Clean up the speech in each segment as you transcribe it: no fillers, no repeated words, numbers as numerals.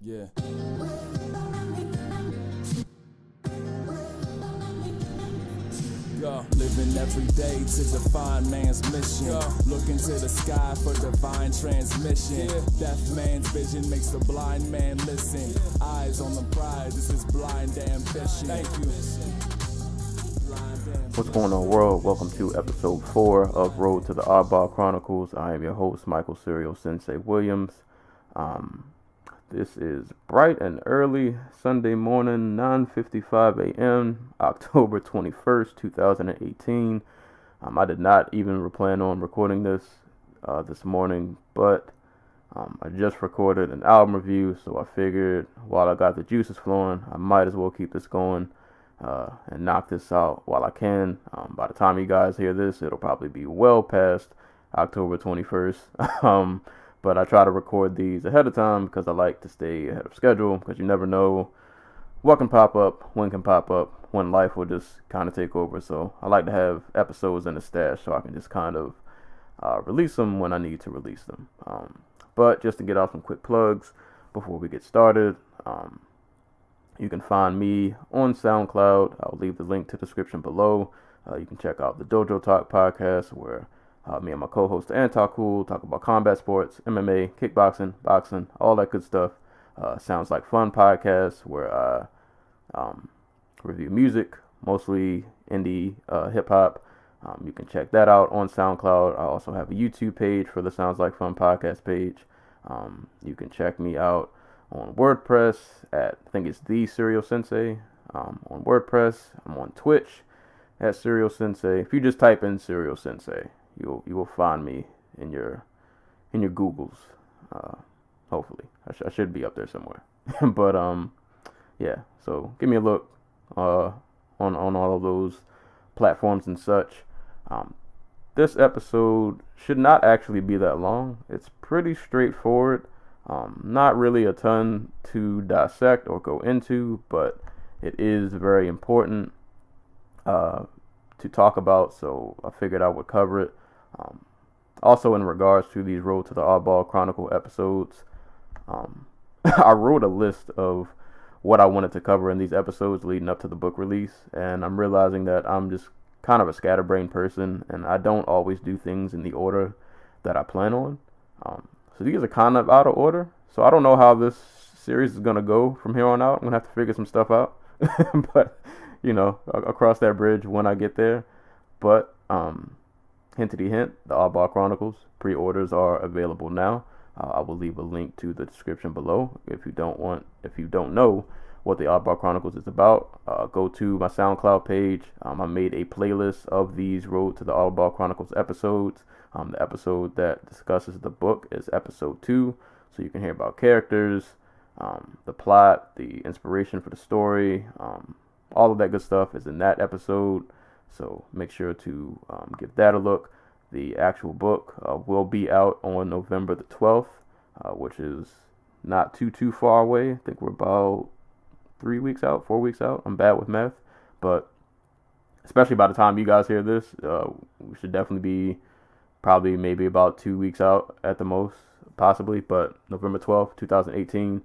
Yeah. Living every day to define man's mission. Look into the sky for divine transmission. Deaf man's vision makes the blind man listen. Eyes on the prize, this is blind ambition. Thank you. What's going on, world? Welcome to episode 4 of Road to the Oddball Chronicles. I am your host, Michael Serial Sensei Williams. This is bright and early Sunday morning, 9:55 a.m., October 21st, 2018. I did not even plan on recording this morning, but I just recorded an album review, so I figured while I got the juices flowing, I might as well keep this going and knock this out while I can. By the time you guys hear this, it'll probably be well past October 21st. But I try to record these ahead of time because I like to stay ahead of schedule, because you never know what can pop up, when life will just kind of take over. So I like to have episodes in the stash so I can just kind of release them when I need to release them. But just to get off some quick plugs before we get started, you can find me on SoundCloud. I'll leave the link to the description below. You can check out the Dojo Talk podcast, where me and my co-host Antacool talk about combat sports, MMA, kickboxing, boxing, all that good stuff. Sounds Like Fun podcast, where I review music, mostly indie hip-hop. You can check that out on SoundCloud. I also have a YouTube page for the Sounds Like Fun podcast page. You can check me out on WordPress at, I think it's The Serial Sensei. On WordPress, I'm on Twitch at Serial Sensei. If you just type in Serial Sensei, you will find me in your Googles. Hopefully, I should be up there somewhere. But yeah. So give me a look on all of those platforms and such. This episode should not actually be that long. It's pretty straightforward. Not really a ton to dissect or go into, but it is very important to talk about, so I figured I would cover it. Also, in regards to these Road to the Oddball Chronicle episodes, I wrote a list of what I wanted to cover in these episodes leading up to the book release, and I'm realizing that I'm just kind of a scatterbrained person, and I don't always do things in the order that I plan on. So these are kind of out of order, so I don't know how this series is going to go from here on out. I'm going to have to figure some stuff out, but, you know, I'll cross that bridge when I get there. But, hintity hint, the Oddball Chronicles pre-orders are available now. I will leave a link to the description below. If you don't know what the Oddball Chronicles is about, go to my SoundCloud page. I made a playlist of these Road to the Oddball Chronicles episodes. The episode that discusses the book is episode 2, so you can hear about characters, the plot, the inspiration for the story, all of that good stuff is in that episode. So make sure to give that a look. The actual book will be out on November the 12th, which is not too far away. I think we're about 4 weeks out. I'm bad with math, but especially by the time you guys hear this, we should definitely be probably maybe about 2 weeks out at the most, possibly. But November 12th, 2018,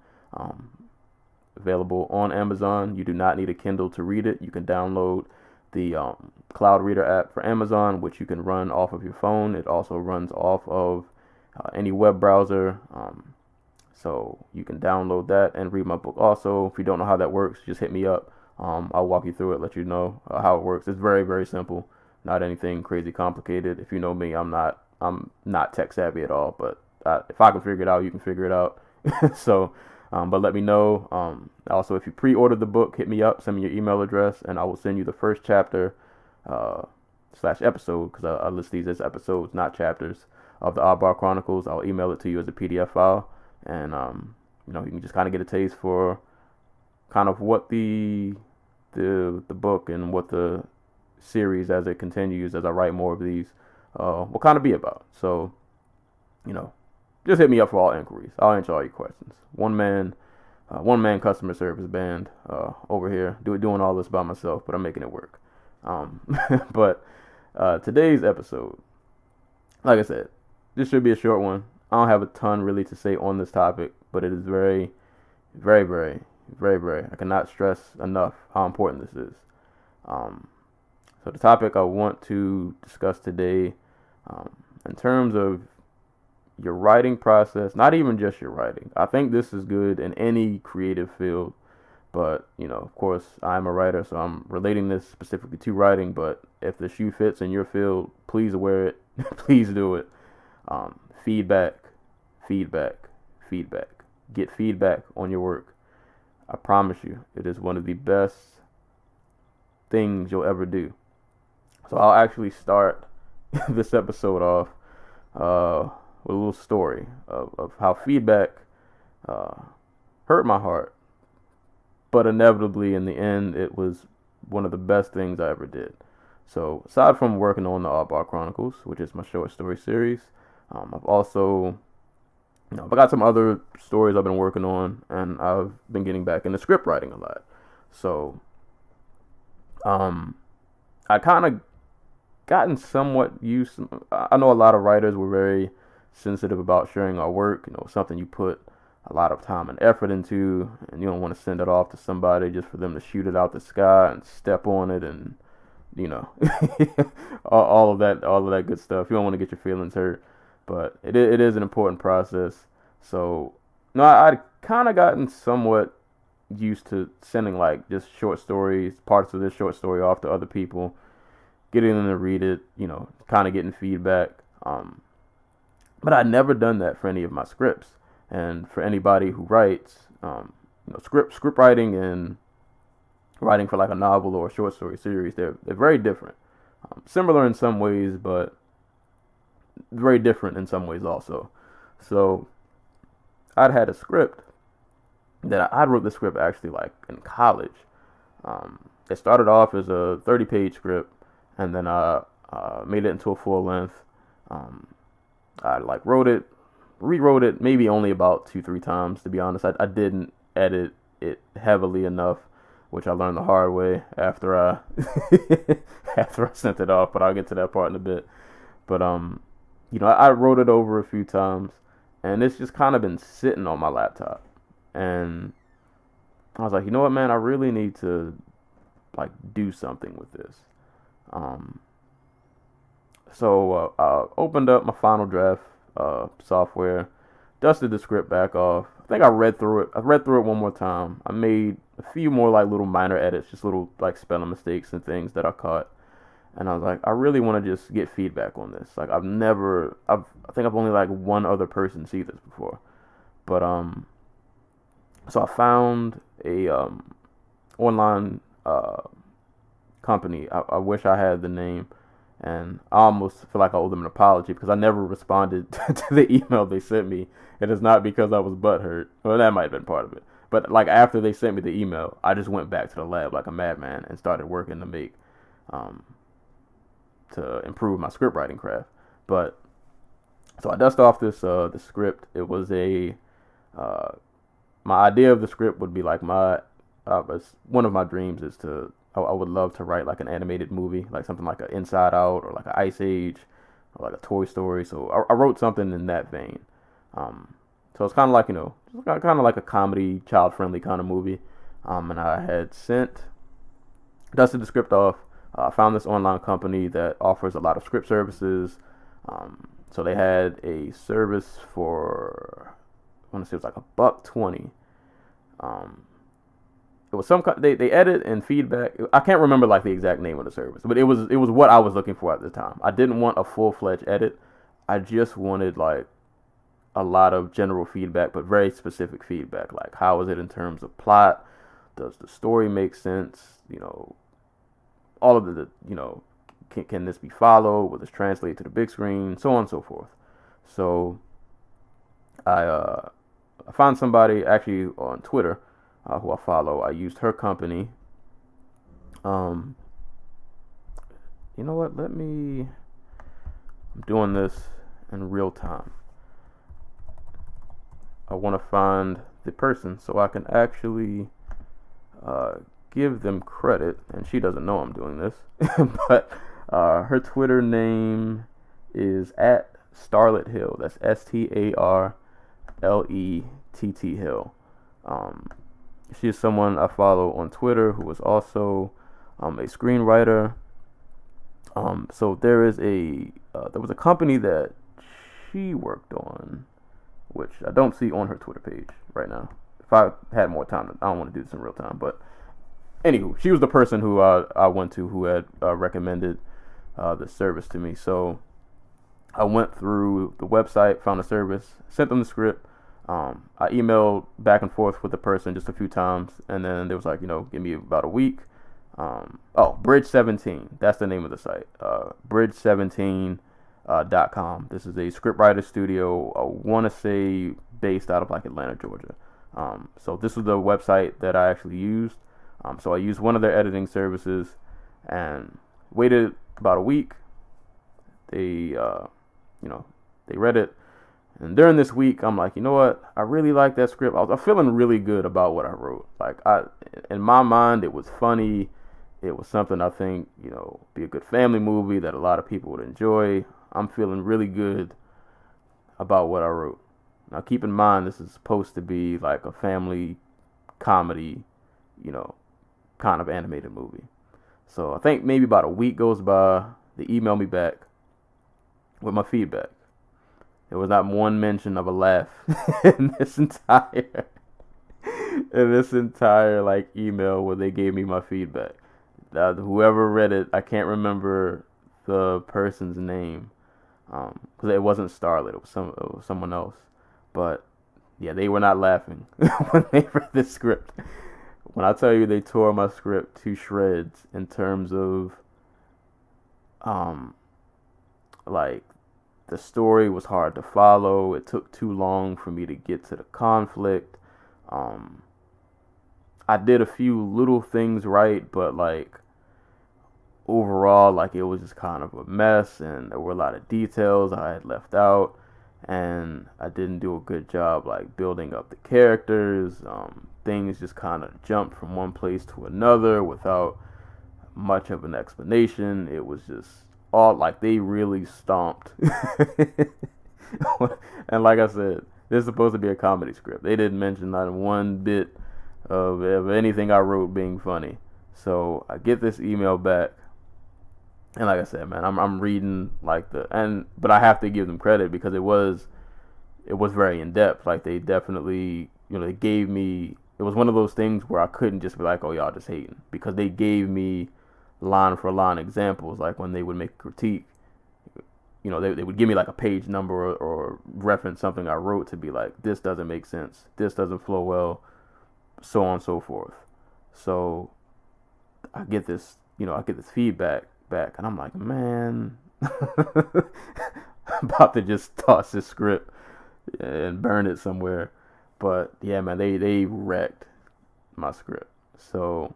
available on Amazon. You do not need a Kindle to read it. You can download the Cloud Reader app for Amazon, which you can run off of your phone. It also runs off of any web browser, so you can download that and read my book. Also, if you don't know how that works, just hit me up. I'll walk you through it, let you know how it works. It's very, very simple, not anything crazy complicated. If you know me, I'm not tech savvy at all, but if I can figure it out, you can figure it out. So but let me know. Also, if you pre-ordered the book, hit me up, send me your email address, and I will send you the first chapter / episode, because I list these as episodes, not chapters, of the Oddball Chronicles. I'll email it to you as a PDF file, and you can just kind of get a taste for kind of what the book and what the series, as it continues, as I write more of these, will kind of be about. So, just hit me up for all inquiries. I'll answer all your questions. One man customer service band over here doing all this by myself, but I'm making it work. But today's episode, like I said, this should be a short one. I don't have a ton really to say on this topic, but it is very, Very, very, very, very. I cannot stress enough how important this is. Um, so the topic I want to discuss today, in terms of your writing process, not even just your writing. I think this is good in any creative field, but of course, I'm a writer, so I'm relating this specifically to writing. But if the shoe fits in your field, please wear it. Please do it. Feedback, feedback, feedback. Get feedback on your work. I promise you, it is one of the best things you'll ever do. So I'll actually start this episode off with a little story of how feedback hurt my heart, but inevitably in the end, it was one of the best things I ever did. So aside from working on the Oddball Chronicles, which is my short story series, I've also I've got some other stories I've been working on, and I've been getting back into script writing a lot. So I kind of gotten somewhat used. I know a lot of writers were very sensitive about sharing our work. Something you put a lot of time and effort into, and you don't want to send it off to somebody just for them to shoot it out the sky and step on it, and all of that good stuff. You don't want to get your feelings hurt, but it is an important process. So no, I'd kind of gotten somewhat used to sending like just short stories, parts of this short story off to other people, getting them to read it, kind of getting feedback. But I'd never done that for any of my scripts. And for anybody who writes, script writing and writing for like a novel or a short story series, they're very different. Similar in some ways, but very different in some ways also. So I'd had a script that I wrote the script actually like in college. It started off as a 30-page script, and then I made it into a full length. I like rewrote it maybe only about 2-3 times, to be honest. I didn't edit it heavily enough, which I learned the hard way after I after I sent it off, but I'll get to that part in a bit. But I wrote it over a few times, and it's just kind of been sitting on my laptop. And I was like, you know what, man, I really need to like do something with this. So I opened up my Final Draft software, dusted the script back off. I think I read through it. I read through it one more time. I made a few more like little minor edits, just little like spelling mistakes and things that I caught. And I was like, I really want to just get feedback on this. Like I think I've only like one other person see this before. But so I found a online company. I wish I had the name. And I almost feel like I owe them an apology because I never responded to the email they sent me. It is not because I was butthurt. Well, that might have been part of it. But like after they sent me the email, I just went back to the lab like a madman and started working to make, to improve my script writing craft. But so I dust off this the script. It was my idea of the script would be like one of my dreams is I would love to write like an animated movie, like something like an Inside Out or like an Ice Age or like a Toy Story. So I wrote something in that vein. So it's kind of like, kind of like a comedy, child-friendly kind of movie. And I had dusted the script off. I found this online company that offers a lot of script services. So they had a service for, I want to say it was like $120. It was they edit and feedback. I can't remember like the exact name of the service, but it was what I was looking for at the time. I didn't want a full-fledged edit. I just wanted like a lot of general feedback, but very specific feedback. Like how is it in terms of plot? Does the story make sense? All of the can this be followed? Will this translate to the big screen? So on and so forth. So I found somebody actually on Twitter. Who I follow. I used her company. You know what? I'm doing this in real time. I want to find the person so I can actually give them credit. And she doesn't know I'm doing this. But her Twitter name is @Starlet Hill. That's StarletTT Hill. She is someone I follow on Twitter who is also a screenwriter. So there was a company that she worked on, which I don't see on her Twitter page right now. If I had more time, I don't want to do this in real time, but anywho, she was the person who I went to who had recommended the service to me. So I went through the website, found the service, sent them the script. I emailed back and forth with the person just a few times, and then they was like, give me about a week. Bridge 17, that's the name of the site. Bridge17.com. This is a scriptwriter studio, I want to say based out of like Atlanta, Georgia. So this was the website that I actually used. So I used one of their editing services and waited about a week. They read it. And during this week, I'm like, you know what? I really like that script. I'm feeling really good about what I wrote. Like, in my mind, it was funny. It was something I think, be a good family movie that a lot of people would enjoy. I'm feeling really good about what I wrote. Now, keep in mind, this is supposed to be like a family comedy, kind of animated movie. So I think maybe about a week goes by. They email me back with my feedback. There was not one mention of a laugh in this entire email where they gave me my feedback. Whoever read it, I can't remember the person's name because it wasn't Starlet. It was someone else. But yeah, they were not laughing when they read the script. When I tell you they tore my script to shreds in terms of like the story was hard to follow. It took too long for me to get to the conflict. I did a few little things right, but like overall, like it was just kind of a mess, and there were a lot of details I had left out, and I didn't do a good job like building up the characters. Things just kind of jumped from one place to another without much of an explanation. It was just all like they really stomped. And like I said, this is supposed to be a comedy script. They didn't mention not one bit of anything I wrote being funny. So I get this email back, and like I said, man, I'm reading like but I have to give them credit because it was very in depth. Like they definitely, they gave me. It was one of those things where I couldn't just be like, oh, y'all just hating, because they gave me line for line examples. Like when they would make a critique, they would give me like a page number or reference something I wrote to be like, this doesn't make sense, this doesn't flow well, so on and so forth. So I get this feedback back, and I'm like, man, I'm about to just toss this script and burn it somewhere. But yeah, man, they wrecked my script. So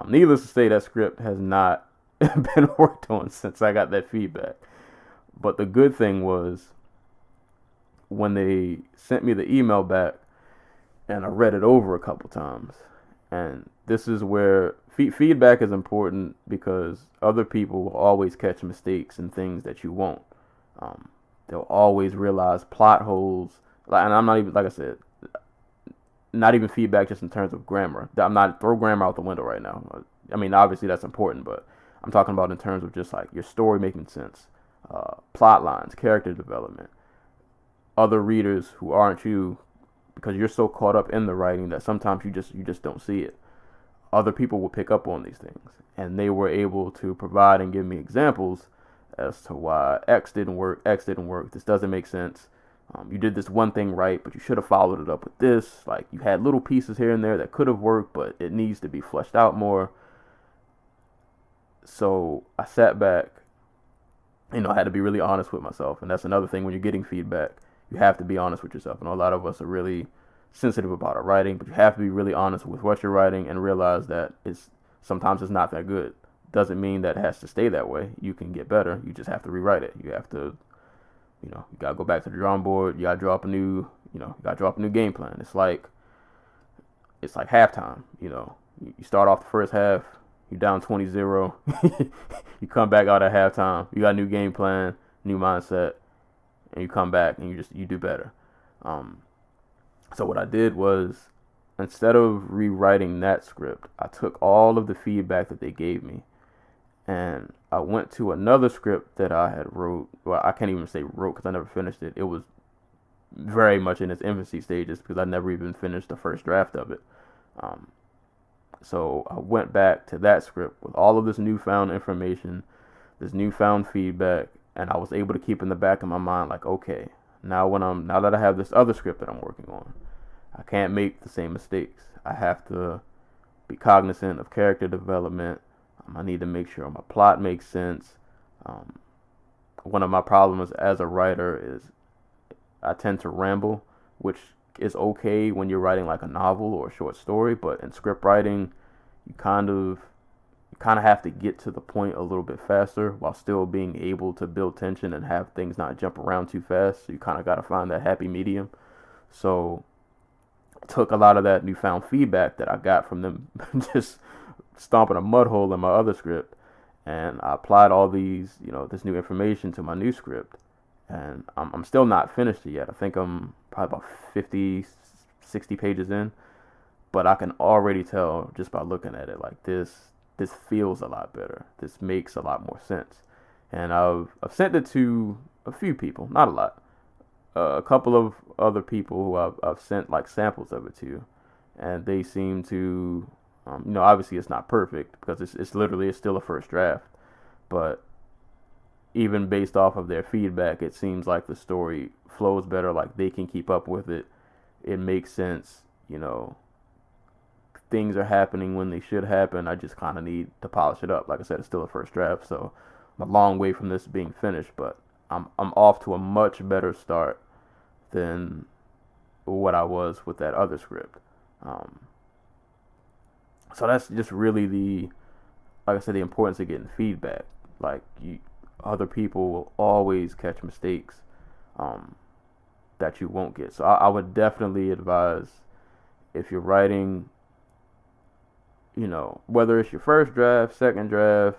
needless to say, that script has not been worked on since I got that feedback. But the good thing was when they sent me the email back, and I read it over a couple times. And this is where feedback is important, because other people will always catch mistakes and things that you won't. They'll always realize plot holes. And I'm not even, like I said, not even feedback just in terms of grammar. I'm not throw grammar out the window right now. I mean, obviously that's important, but I'm talking about in terms of just like your story making sense, plot lines, character development. Other readers who aren't you, because you're so caught up in the writing that sometimes you just don't see it. Other people will pick up on these things, and they were able to provide and give me examples as to why X didn't work, this doesn't make sense. You did this one thing right, but you should have followed it up with this. Like, you had little pieces here and there that could have worked, but it needs to be fleshed out more. So I sat back, I had to be really honest with myself. And that's another thing when you're getting feedback. You have to be honest with yourself. I know a lot of us are really sensitive about our writing, but you have to be really honest with what you're writing and realize that sometimes it's not that good. Doesn't mean that it has to stay that way. You can get better. You just have to rewrite it. You have to, you gotta go back to the drawing board. You gotta drop a new game plan. It's like halftime. You start off the first half, you're down 20-0. You come back out at halftime. You got a new game plan, new mindset, and you come back and you do better. So what I did was instead of rewriting that script, I took all of the feedback that they gave me, and I went to another script that I had wrote. Well, I can't even say wrote because I never finished it. It was very much in its infancy stages because I never even finished the first draft of it. So I went back to that script with all of this newfound information, this newfound feedback, and I was able to keep in the back of my mind, like, okay, now that I have this other script that I'm working on, I can't make the same mistakes. I have to be cognizant of character development. I need to make sure my plot makes sense. One of my problems as a writer is I tend to ramble, which is okay when you're writing like a novel or a short story, but in script writing, you kind of have to get to the point a little bit faster while still being able to build tension and have things not jump around too fast. So you kind of got to find that happy medium. So I took a lot of that newfound feedback that I got from them just stomping a mud hole in my other script, and I applied all these, this new information to my new script. And I'm still not finished it yet. I think I'm probably about 50, 60 pages in. But I can already tell just by looking at it, like this feels a lot better. This makes a lot more sense. And I've sent it to a few people, not a lot. A couple of other people who I've sent like samples of it to. And they seem to, obviously it's not perfect because it's still a first draft. But even based off of their feedback, it seems like the story flows better, like they can keep up with it. It makes sense, things are happening when they should happen. I just kind of need to polish it up. Like I said, it's still a first draft, so I'm a long way from this being finished, but I'm off to a much better start than what I was with that other script. So that's just really like I said, the importance of getting feedback. Like other people will always catch mistakes that you won't get. So I would definitely advise, if you're writing, whether it's your first draft, second draft,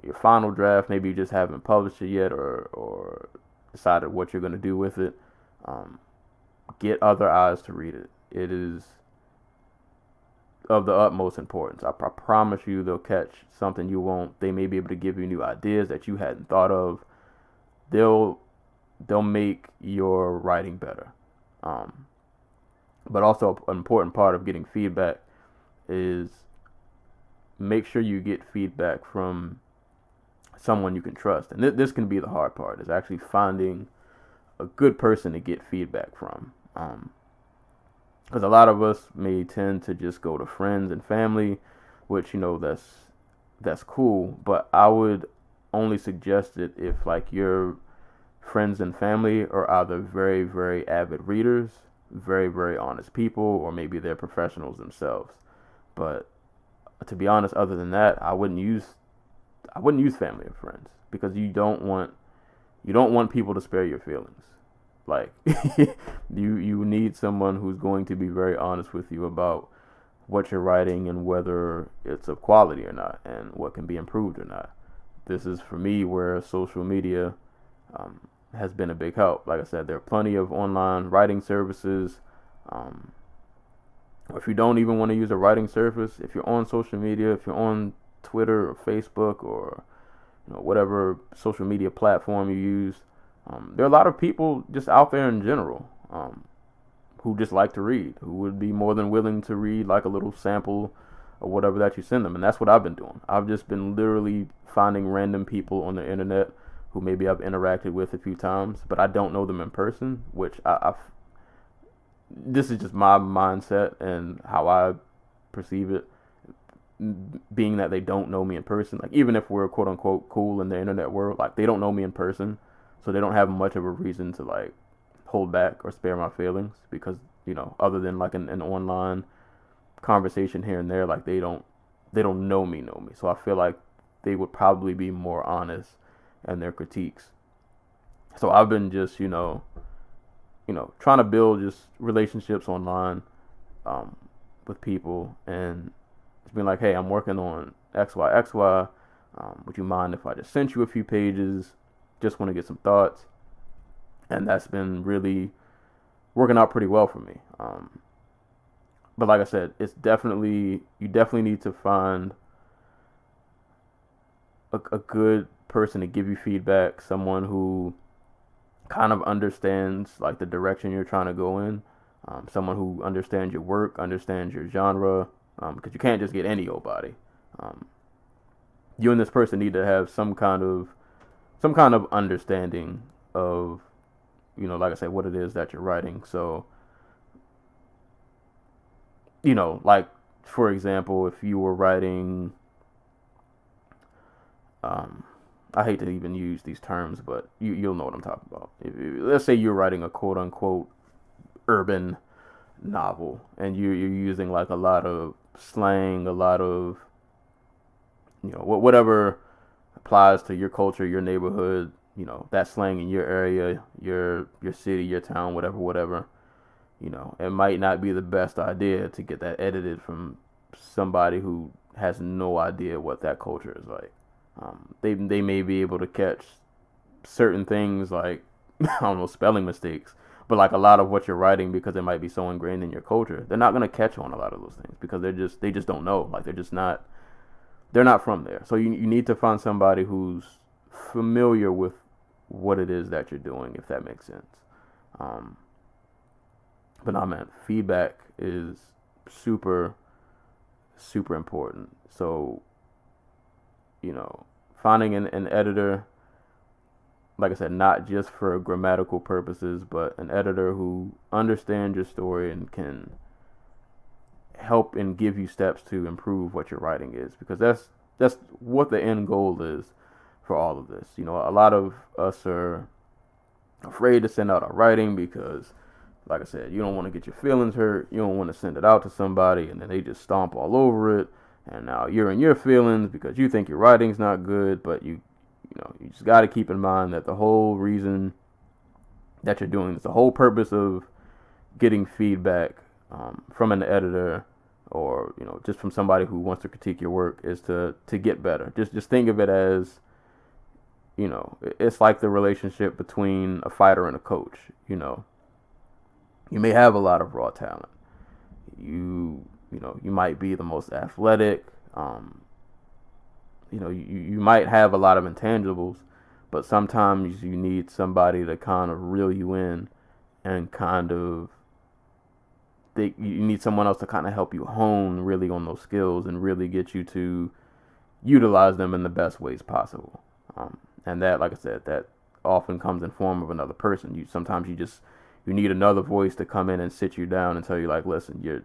your final draft, maybe you just haven't published it yet or decided what you're going to do with it, get other eyes to read it. It is of the utmost importance. I promise you they'll catch something you won't. They may be able to give you new ideas that you hadn't thought of. They'll make your writing better. But also an important part of getting feedback is make sure you get feedback from someone you can trust. And this can be the hard part, is actually finding a good person to get feedback from. Because a lot of us may tend to just go to friends and family, which, that's cool. But I would only suggest it if, like, your friends and family are either very, very avid readers, very, very honest people, or maybe they're professionals themselves. But to be honest, other than that, I wouldn't use family or friends, because you don't want people to spare your feelings. Like you need someone who's going to be very honest with you about what you're writing and whether it's of quality or not and what can be improved or not. This is, for me, where social media has been a big help. Like I said, there are plenty of online writing services. If you don't even want to use a writing service, if you're on social media, if you're on Twitter or Facebook or whatever social media platform you use, there are a lot of people just out there in general who just like to read, who would be more than willing to read like a little sample or whatever that you send them. And that's what I've been doing. I've just been literally finding random people on the internet who maybe I've interacted with a few times, but I don't know them in person, which this is just my mindset and how I perceive it, being that they don't know me in person. Like, even if we're quote unquote cool in the internet world, like, they don't know me in person, so they don't have much of a reason to like hold back or spare my feelings, because other than like an online conversation here and there, like they don't know me. So I feel like they would probably be more honest in their critiques. So I've been just trying to build just relationships online with people, and it's been like, hey, I'm working on XY. Would you mind if I just sent you a few pages? Just want to get some thoughts. And that's been really working out pretty well for me. but like I said, you definitely need to find a good person to give you feedback, someone who kind of understands like the direction you're trying to go in, someone who understands your work, understands your genre, because you can't just get any old body. Um, you and this person need to have some kind of understanding of, like I said, what it is that you're writing. So, like for example, if you were writing, um, I hate to even use these terms, but you'll know what I'm talking about. Let's say you're writing a quote unquote urban novel, and you're using like a lot of slang, a lot of whatever applies to your culture, your neighborhood, that slang in your area, your city, your town, whatever. It might not be the best idea to get that edited from somebody who has no idea what that culture is like. They may be able to catch certain things like I don't know, spelling mistakes, but like a lot of what you're writing, because it might be so ingrained in your culture, they're not gonna catch on a lot of those things because they just don't know. Like they're not from there. So you need to find somebody who's familiar with what it is that you're doing, if that makes sense. But nah, man, feedback is super, super important. So, finding an editor, like I said, not just for grammatical purposes, but an editor who understands your story and can help and give you steps to improve what your writing is, because that's what the end goal is for all of this. A lot of us are afraid to send out our writing because, like I said, you don't want to get your feelings hurt. You don't want to send it out to somebody and then they just stomp all over it. And now you're in your feelings because you think your writing's not good, but you just got to keep in mind that the whole reason that you're doing this, the whole purpose of getting feedback from an editor or just from somebody who wants to critique your work is to get better. Just think of it as it's like the relationship between a fighter and a coach. You may have a lot of raw talent. You might be the most athletic. You might have a lot of intangibles, but sometimes you need somebody to kind of reel you in and you need someone else to kind of help you hone really on those skills and really get you to utilize them in the best ways possible. And that, like I said, that often comes in form of another person. Sometimes you need another voice to come in and sit you down and tell you, like, listen, you're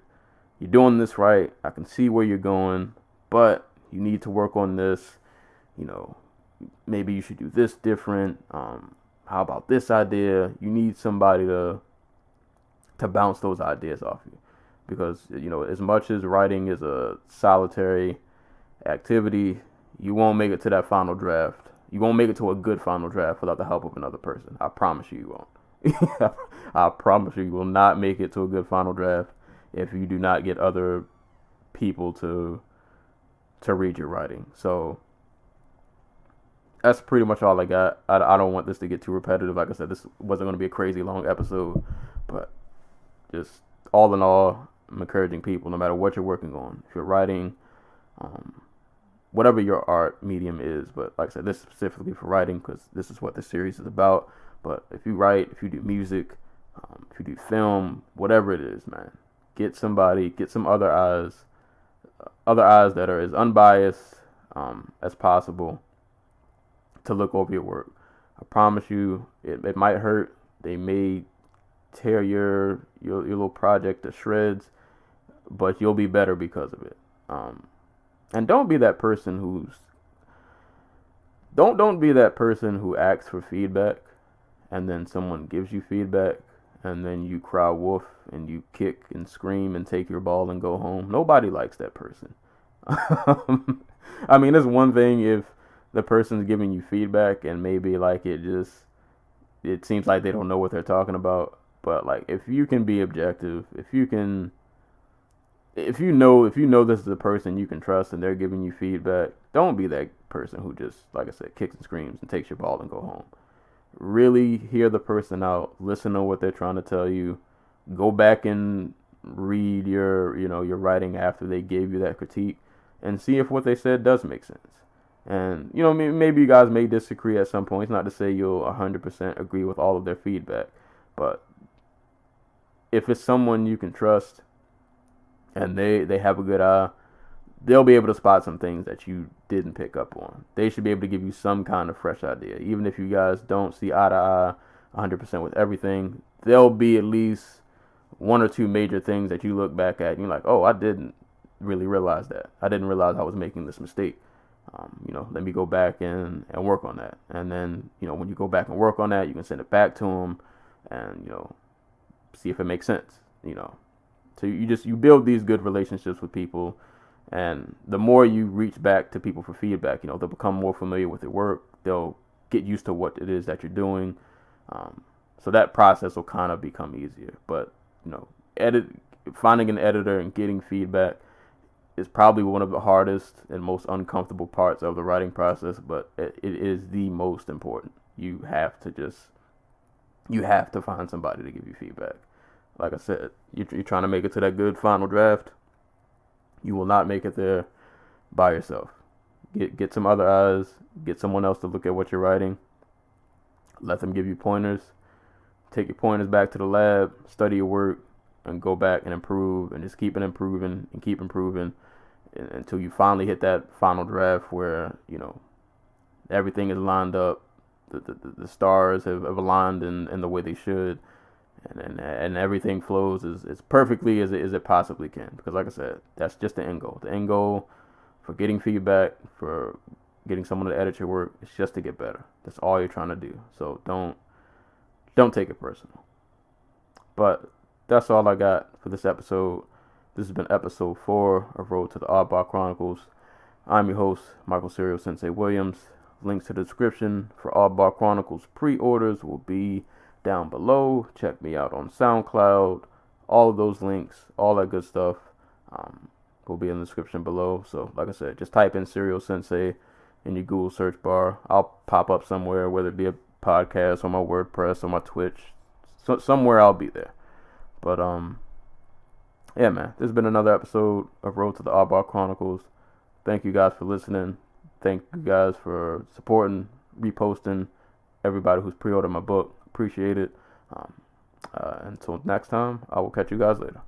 doing this right. I can see where you're going, but you need to work on this. Maybe you should do this different. How about this idea? You need somebody to bounce those ideas off you, because as much as writing is a solitary activity, you won't make it to that final draft. You won't make it to a good final draft without the help of another person. I promise you won't. I promise you will not make it to a good final draft if you do not get other people to read your writing. So that's pretty much all I got. I don't want this to get too repetitive. Like I said, this wasn't going to be a crazy long episode, but just all in all, I'm encouraging people, no matter what you're working on, if you're writing, whatever your art medium is, but like I said, this is specifically for writing because this is what this series is about. But if you write, if you do music, if you do film, whatever it is, man, get some other eyes that are as unbiased as possible to look over your work. I promise you, it might hurt. They may tear your little project to shreds, but you'll be better because of it. And don't be that person don't be that person who asks for feedback and then someone gives you feedback and then you cry wolf and you kick and scream and take your ball and go home. Nobody likes that person. I mean, it's one thing if the person's giving you feedback and maybe like it seems like they don't know what they're talking about. But like, if you can be objective, if you know this is a person you can trust and they're giving you feedback, don't be that person who just, like I said, kicks and screams and takes your ball and go home. Really hear the person out, listen to what they're trying to tell you, go back and read your writing after they gave you that critique and see if what they said does make sense. And, maybe you guys may disagree at some points. Not to say you'll 100% agree with all of their feedback. But if it's someone you can trust and they have a good eye, they'll be able to spot some things that you didn't pick up on. They should be able to give you some kind of fresh idea. Even if you guys don't see eye to eye 100% with everything, there'll be at least one or two major things that you look back at and you're like, oh, I didn't really realize that. I didn't realize I was making this mistake. Let me go back and work on that. And then, when you go back and work on that, you can send it back to them and, see if it makes sense, So you build these good relationships with people. And the more you reach back to people for feedback, they'll become more familiar with your work. They'll get used to what it is that you're doing. So that process will kind of become easier. But, finding an editor and getting feedback is probably one of the hardest and most uncomfortable parts of the writing process, but it is the most important. You have to find somebody to give you feedback. Like I said, you're trying to make it to that good final draft. You will not make it there by yourself. Get some other eyes. Get someone else to look at what you're writing. Let them give you pointers. Take your pointers back to the lab. Study your work. And go back and improve. And just keep improving and keep improving until you finally hit that final draft where, everything is lined up. The stars have aligned in the way they should. And everything flows as perfectly as it possibly can. Because like I said, that's just the end goal. The end goal for getting feedback, for getting someone to edit your work, is just to get better. That's all you're trying to do. So don't take it personal. But that's all I got for this episode. This has been episode 4 of Road to the Oddball Chronicles. I'm your host, Michael Serial Sensei Williams. Links to the description for Oddball Chronicles pre-orders will be down below. Check me out on SoundCloud. All of those links, all that good stuff, will be in the description below. So, like I said, just type in Serial Sensei in your Google search bar. I'll pop up somewhere, whether it be a podcast or my WordPress or my Twitch. So, somewhere I'll be there. But, yeah, man, this has been another episode of Road to the Oddball Chronicles. Thank you guys for listening. Thank you guys for supporting, reposting, everybody who's pre-ordered my book. Appreciate it. Until next time, I will catch you guys later.